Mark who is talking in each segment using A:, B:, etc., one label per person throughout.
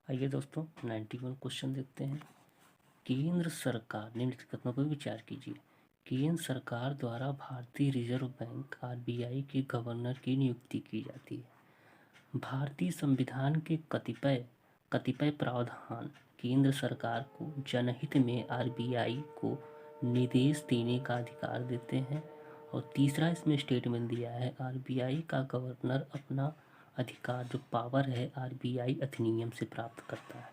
A: आइए दोस्तों 91 क्वेश्चन देखते हैं। केंद्र सरकार निम्नलिखित कथनों पर विचार कीजिए। केंद्र सरकार द्वारा भारतीय रिजर्व बैंक आरबीआई के गवर्नर की नियुक्ति की जाती है। भारतीय संविधान के कतिपय प्रावधान केंद्र सरकार को जनहित में आरबीआई को निर्देश देने का अधिकार देते हैं। और तीसरा इसमें स्टेटमेंट दिया है, आरबीआई का गवर्नर अपना अधिकार जो पावर है आरबीआई अधिनियम से प्राप्त करता है।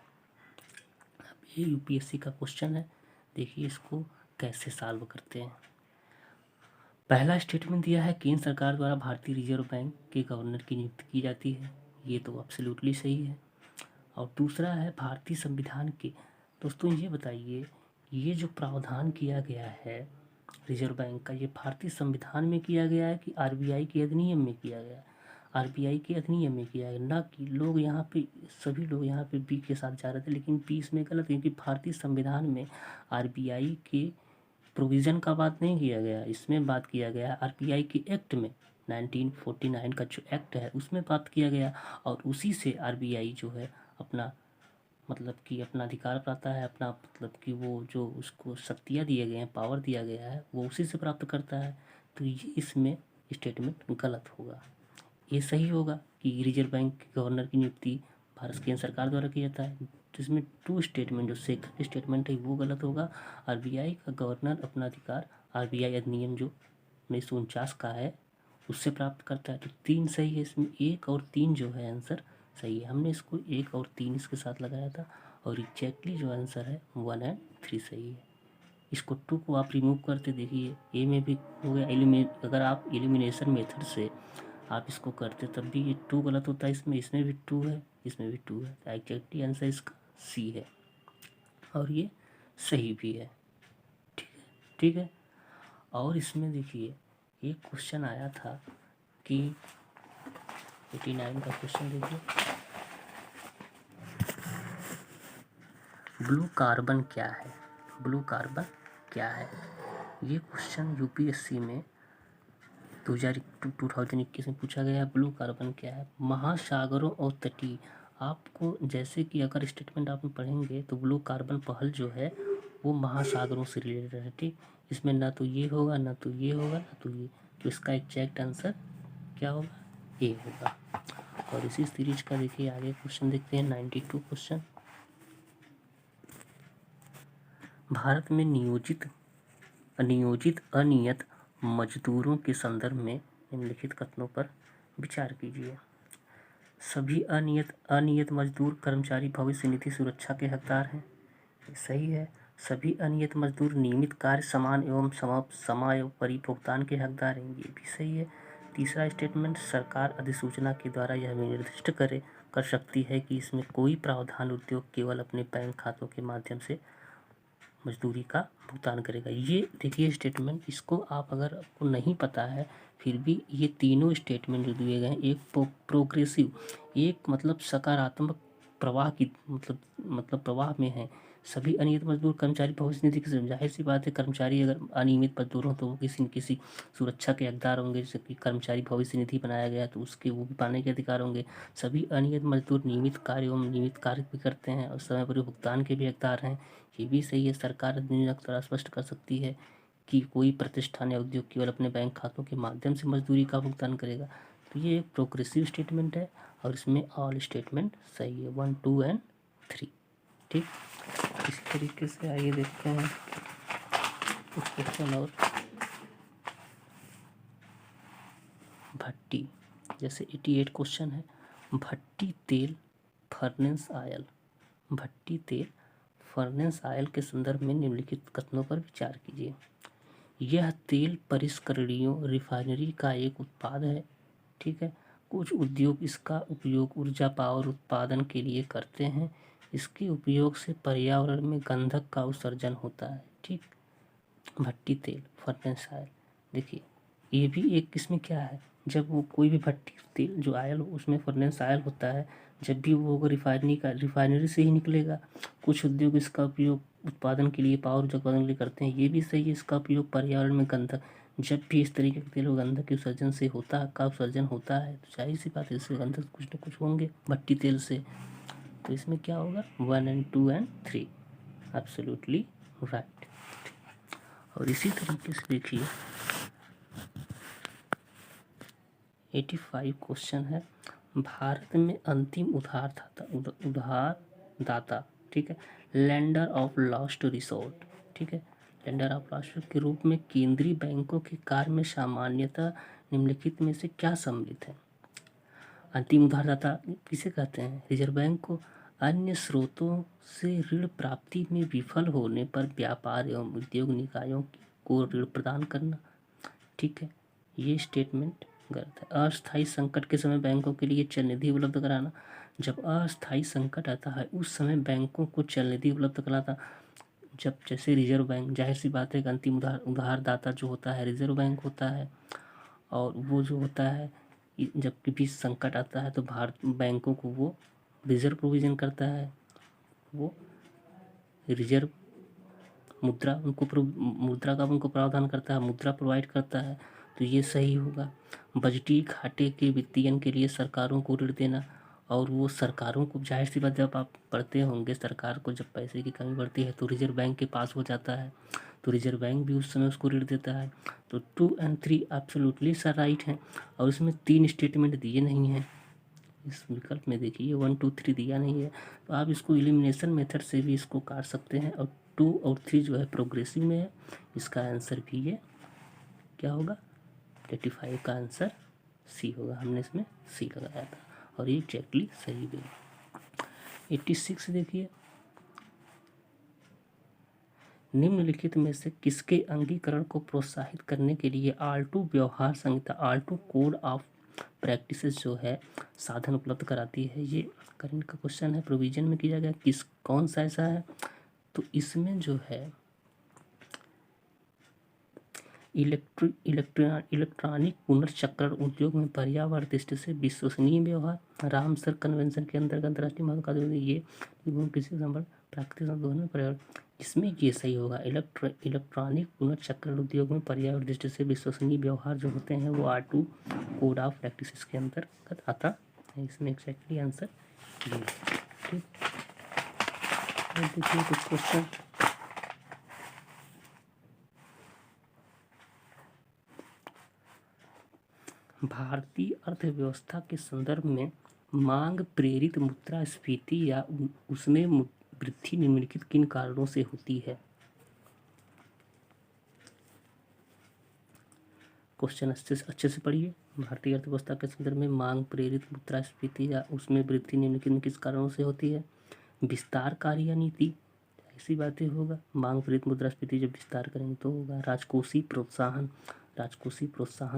A: अब ये यूपीएससी का क्वेश्चन है, देखिए इसको कैसे सॉल्व करते हैं। पहला स्टेटमेंट दिया है, केंद्र सरकार द्वारा भारतीय रिजर्व बैंक के गवर्नर की नियुक्ति की जाती है, ये तो एब्सोल्युटली सही है। और दूसरा है भारतीय संविधान के, दोस्तों ये बताइए ये जो प्रावधान किया गया है रिजर्व बैंक का, ये भारतीय संविधान में किया गया है कि आरबीआई के अधिनियम में किया गया है? आरबीआई के अधिनियम में किया है, ना कि लोग यहाँ पे सभी लोग यहाँ पे बी के साथ जा रहे थे, लेकिन बी इसमें गलत, क्योंकि भारतीय संविधान में आरबीआई के प्रोविज़न का बात नहीं किया गया, इसमें बात किया गया आरबीआई के एक्ट में 1949 का जो एक्ट है उसमें बात किया गया, और उसी से आरबीआई जो है अपना मतलब कि अपना अधिकार पाता है, अपना मतलब कि वो जो उसको शक्तियाँ दिए गए हैं, पावर दिया गया है, वो उसी से प्राप्त करता है। तो ये इसमें स्टेटमेंट गलत होगा। ये सही होगा कि रिजर्व बैंक के गवर्नर की नियुक्ति भारत केंद्र सरकार द्वारा किया जाता है। तो इसमें टू स्टेटमेंट जो सेकंड स्टेटमेंट है वो गलत होगा। आरबीआई का गवर्नर अपना अधिकार आरबीआई अधिनियम जो 1949 का है उससे प्राप्त करता है। तो 3 सही है, इसमें 1 और 3 जो है आंसर सही है। हमने इसको 1 और 3 इसके साथ लगाया था, और एग्जैक्टली जो आंसर है 1 और 3 सही है। इसको 2 को आप रिमूव करते देखिए, ए में भी हो गया अगर आप एलिमिनेशन मेथड से आप इसको करते तब भी ये 2 गलत होता है, इसमें भी 2 है, इसमें भी 2 है। तो एग्जैक्टली आंसर इसका सी है, और ये सही भी है। ठीक है। और इसमें देखिए एक क्वेश्चन आया था कि 89 का क्वेश्चन देखिए, ब्लू कार्बन क्या है? ब्लू कार्बन क्या है? ये क्वेश्चन यूपीएससी में 2021 में पूछा गया है। ब्लू कार्बन क्या है? महासागरों और तटीय, आपको जैसे कि अगर स्टेटमेंट आप पढ़ेंगे तो ब्लू कार्बन पहल जो है वो महासागरों से रिलेटेड है। ठीक, इसमें ना तो ये होगा, ना तो ये होगा, ना तो ये, तो इसका एग्जैक्ट आंसर क्या होगा? ए होगा। और इसी सीरीज का देखिए आगे क्वेश्चन देखते हैं 92 क्वेश्चन। भारत में नियोजित अनियत मजदूरों के संदर्भ में निम्नलिखित कथनों पर विचार कीजिए। सभी अनियत मजदूर कर्मचारी भविष्य निधि सुरक्षा के हकदार हैं, ये सही है। सभी अनियत मजदूर नियमित कार्य समान एवं समायोपरि भुगतान के हकदार हैं, ये भी सही है। तीसरा स्टेटमेंट, सरकार अधिसूचना के द्वारा यह निर्दिष्ट कर सकती है कि इसमें कोई प्रावधान उद्योग केवल अपने बैंक खातों के माध्यम से मजदूरी का भुगतान करेगा। ये देखिए स्टेटमेंट, इसको आप अगर आपको नहीं पता है फिर भी ये तीनों स्टेटमेंट जो दिए गए हैं, एक प्रोग्रेसिव, एक मतलब सकारात्मक प्रवाह की मतलब प्रवाह में है। सभी अनियमित मजदूर कर्मचारी भविष्य निधि की, जाहिर सी बात है कर्मचारी अगर अनियमित मजदूर हो तो वो किसी न किसी सुरक्षा के हकदार होंगे, जैसे कि कर्मचारी भविष्य निधि बनाया गया तो उसके वो भी पाने के अधिकार होंगे। सभी अनियमित मजदूर नियमित कार्य एवं नियमित कार्य भी करते हैं और समय पर भुगतान के भी हकदार हैं, ये भी सही है। सरकार अधिनियम द्वारा स्पष्ट कर सकती है कि कोई प्रतिष्ठान या उद्योग केवल अपने बैंक खातों के माध्यम से मजदूरी का भुगतान करेगा। तो ये एक प्रोग्रेसिव स्टेटमेंट है, और इसमें ऑल स्टेटमेंट सही है, 1, 2 और 3। ठीक, इसी तरीके से आइए देखते हैं कुछ क्वेश्चन और। भट्टी, जैसे 88 क्वेश्चन है, भट्टी तेल फर्नेस आयल, भट्टी तेल फर्नेस आयल के संदर्भ में निम्नलिखित कथनों पर विचार कीजिए। यह तेल परिष्करणीयों रिफाइनरी का एक उत्पाद है। ठीक है, कुछ उद्योग इसका उपयोग ऊर्जा पावर उत्पादन के लिए करते हैं। इसके उपयोग से पर्यावरण में गंधक का उत्सर्जन होता है। ठीक, भट्टी तेल फर्नेस आयल, देखिए ये भी एक किस्म क्या है, जब वो कोई भी भट्टी तेल जो आयल उसमें फर्नेस आयल होता है, जब भी वो रिफाइनरी से ही निकलेगा। कुछ उद्योग इसका उपयोग उत्पादन के लिए पावर ऊर्जा उत्पादन के लिए करते हैं, ये भी सही है। इसका उपयोग पर्यावरण में गंधक, जब भी इस तरीके के तेल गंधक के उत्सर्जन से होता है, का उत्सर्जन होता है तो जाहिर सी बात है इससे गंधक कुछ न कुछ होंगे भट्टी तेल से। तो इसमें क्या होगा 1 and 2 and 3, एब्सोल्युटली राइट। और इसी तरीके से देखिए 85 क्वेश्चन है, भारत में अंतिम उधारदाता, ठीक है, लेंडर ऑफ लास्ट रिसोर्ट, ठीक है, लेंडर ऑफ लास्ट के रूप में केंद्रीय बैंकों के कार्य में सामान्यतः निम्नलिखित में से क्या सम्मिलित है। अंतिम उधारदाता किसे कहते हैं? रिजर्व बैंक को अन्य स्रोतों से ऋण प्राप्ति में विफल होने पर व्यापार एवं उद्योग निकायों को ऋण प्रदान करना, ठीक है, ये स्टेटमेंट गलत है। अस्थायी संकट के समय बैंकों के लिए चल निधि उपलब्ध कराना, जब अस्थायी संकट आता है उस समय बैंकों को चल निधि उपलब्ध कराना, जब जैसे रिजर्व बैंक, जाहिर सी बात है कि अंतिम उधारदाता जो होता है रिजर्व बैंक होता है, और वो जो होता है जब भी संकट आता है तो भारत बैंकों को वो रिजर्व प्रोविज़न करता है, वो रिजर्व मुद्रा का उनको प्रावधान करता है, मुद्रा प्रोवाइड करता है, तो ये सही होगा। बजटीय घाटे के वित्तीयन के लिए सरकारों को ऋण देना, और वो सरकारों को, जाहिर सी बात जब आप पढ़ते होंगे सरकार को जब पैसे की कमी पड़ती है तो रिजर्व बैंक के पास हो जाता है, तो रिजर्व बैंक भी उस समय उसको ऋण देता है। तो 2 and 3 एब्सोल्युटली सर राइट हैं। और इसमें 3 स्टेटमेंट दिए नहीं हैं, इस विकल्प में देखिए 1 2 3 दिया नहीं है, तो आप इसको एलिमिनेशन मेथड से भी इसको काट सकते हैं। और 2 और 3 जो है प्रोग्रेसिव में है, इसका आंसर भी ये क्या होगा 85 का आंसर सी होगा, हमने इसमें सी लगाया था और ये एग्जैक्टली सही भी है। 86 देखिए, निम्नलिखित में से किसके अंगीकरण को प्रोत्साहित करने के लिए R2 व्यवहार संहिता, R2 कोड ऑफ प्रैक्टिसेस जो है साधन उपलब्ध कराती है। ये करंट का क्वेश्चन है, प्रोविजन में किया गया, कौन सा ऐसा है? तो इसमें जो है इलेक्ट्रॉनिक पुनर्चक्रण उद्योग में पर्यावरण दृष्टि से विश्वसनीय व्यवहार, रामसर कन्वेंशन के अंतर्गत अंतर्राष्ट्रीय महत्व का ये किसी संबंध प्राकृतिक संशोधन में पर्यावरण, इसमें ये सही होगा। इलेक्ट्रॉनिक पुनर्चक्रण उद्योग में पर्यावरण दृष्टि से विश्वसनीय व्यवहार जो होते हैं वो R2 कोड ऑफ प्रैक्टिसेस के अंतर्गत आता है। इसमें एक्जैक्टली आंसर ये, ठीक। देखिए कुछ क्वेश्चन, भारतीय अर्थव्यवस्था के संदर्भ में मांग प्रेरित मुद्रास्फीति या उसमें वृद्धि निम्नलिखित किन कारणों से होती है? क्वेश्चन अच्छे से पढ़िए। भारतीय अर्थव्यवस्था के संदर्भ में मांग प्रेरित मुद्रास्फीति या उसमें वृद्धि निम्नलिखित किस कारणों से होती है? विस्तार कार्य नीति, ऐसी बातें होगा। मांग प्रेरित मुद्रास्फीति जब विस्तार करेंगे तो होगा। राजकोषीय प्रोत्साहन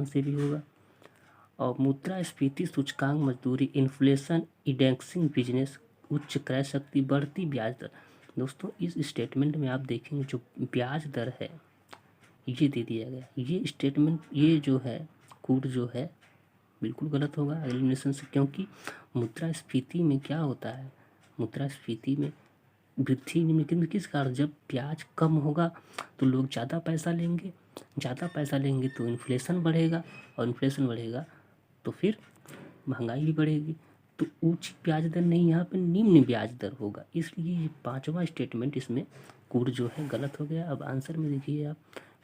A: से भी होगा। और मुद्रास्फीति सूचकांक मजदूरी, इन्फ्लेशन इंडेक्सिंग, बिजनेस, उच्च क्रय शक्ति, बढ़ती ब्याज दर। दोस्तों इस स्टेटमेंट में आप देखेंगे जो ब्याज दर है ये दे दिया गया, ये स्टेटमेंट ये जो है कोड जो है बिल्कुल गलत होगा एलिमिनेशन से, क्योंकि मुद्रास्फीति में क्या होता है, मुद्रास्फीति में वृद्धि निम्नलिखित किस कारण, जब ब्याज कम होगा तो लोग ज़्यादा पैसा लेंगे तो इन्फ्लेशन बढ़ेगा, और इन्फ्लेशन बढ़ेगा तो फिर महंगाई भी बढ़ेगी। तो उच्च ब्याज दर नहीं, यहाँ पे निम्न ब्याज दर होगा, इसलिए 5वां स्टेटमेंट इसमें कोड जो है गलत हो गया। अब आंसर में देखिए आप,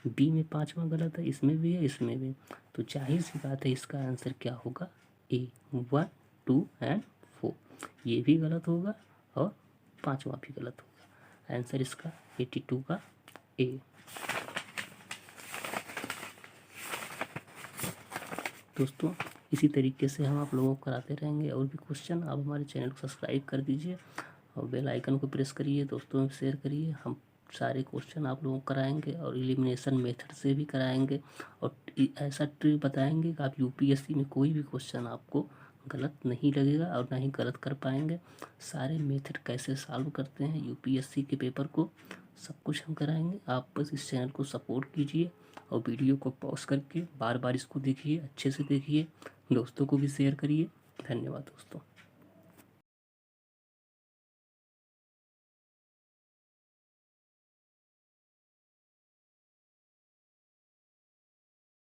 A: बी में 5वां गलत है, इसमें भी है, इसमें भी, तो जाहिर सी बात है इसका आंसर क्या होगा ए, 1 2 and 4, ये भी गलत होगा और 5वां भी गलत होगा। आंसर इसका 82 का ए। दोस्तों इसी तरीके से हम आप लोगों को कराते रहेंगे और भी क्वेश्चन। आप हमारे चैनल को सब्सक्राइब कर दीजिए और बेल आइकन को प्रेस करिए, दोस्तों में शेयर करिए। हम सारे क्वेश्चन आप लोगों को कराएंगे और एलिमिनेशन मेथड से भी कराएंगे, और ऐसा ट्रिक बताएंगे कि आप यूपीएससी में कोई भी क्वेश्चन आपको गलत नहीं लगेगा और ना ही गलत कर पाएंगे। सारे मेथड कैसे सॉल्व करते हैं यूपीएससी के पेपर को, सब कुछ हम कराएंगे। आप बस इस चैनल को सपोर्ट कीजिए और वीडियो को पॉज करके बार बार इसको देखिए, अच्छे से देखिए, दोस्तों को भी शेयर करिए। धन्यवाद दोस्तों।